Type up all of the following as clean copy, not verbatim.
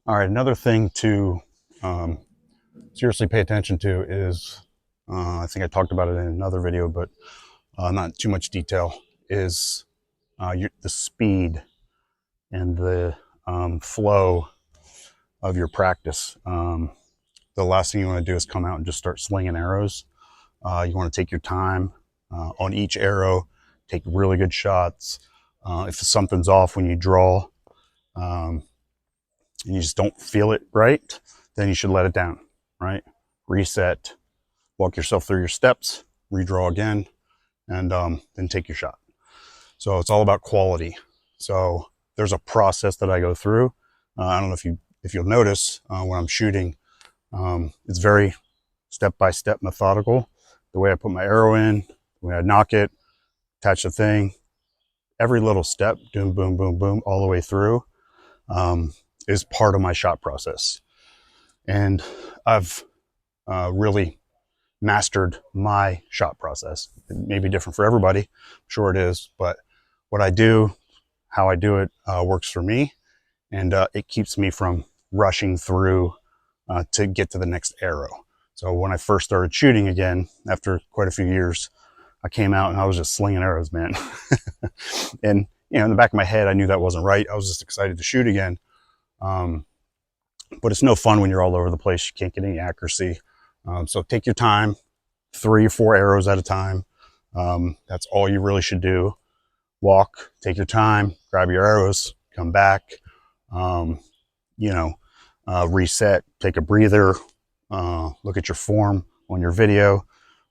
All right, another thing to seriously pay attention to is, I think I talked about it in another video, but not too much detail, is the speed and the flow of your practice. The last thing you want to do is come out and just start slinging arrows. You want to take your time on each arrow, take really good shots. If something's off when you draw, and you just don't feel it right, then you should let it down, right? Reset, walk yourself through your steps, redraw again, and then take your shot. So it's all about quality. So there's a process that I go through. I don't know if you'll notice when I'm shooting, it's very step-by-step methodical. The way I put my arrow in, the way I nock it, attach the thing, every little step, boom, boom, boom, boom, all the way through, is part of my shot process. And I've really mastered my shot process. It may be different for everybody, I'm sure it is, but what I do, how I do it, works for me, and it keeps me from rushing through to get to the next arrow. So when I first started shooting again, after quite a few years, I came out and I was just slinging arrows, man. And in the back of my head, I knew that wasn't right. I was just excited to shoot again. But it's no fun when you're all over the place. You can't get any accuracy. So take your time, 3 or 4 arrows at a time. That's all you really should do. Walk, take your time, grab your arrows, come back, reset, take a breather, look at your form on your video,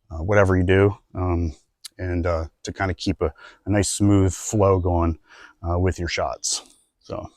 whatever you do, and to kind of keep a nice smooth flow going with your shots. So.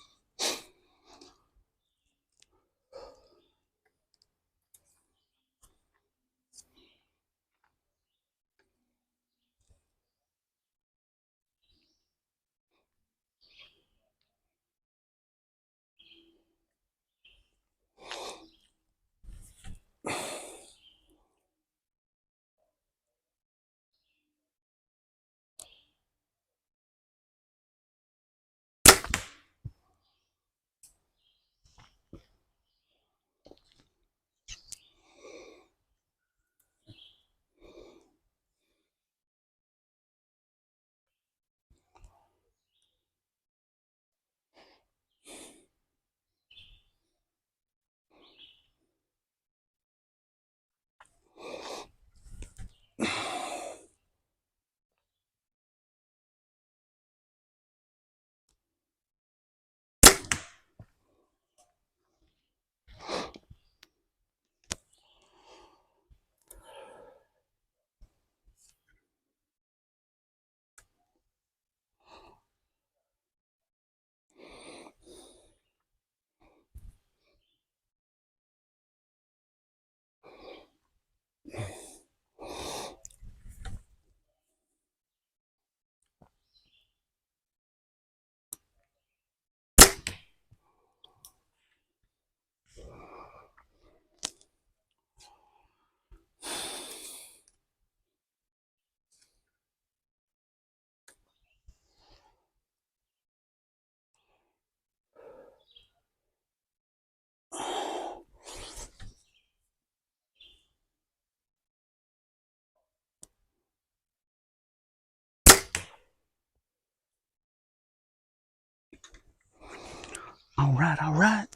All right, all right.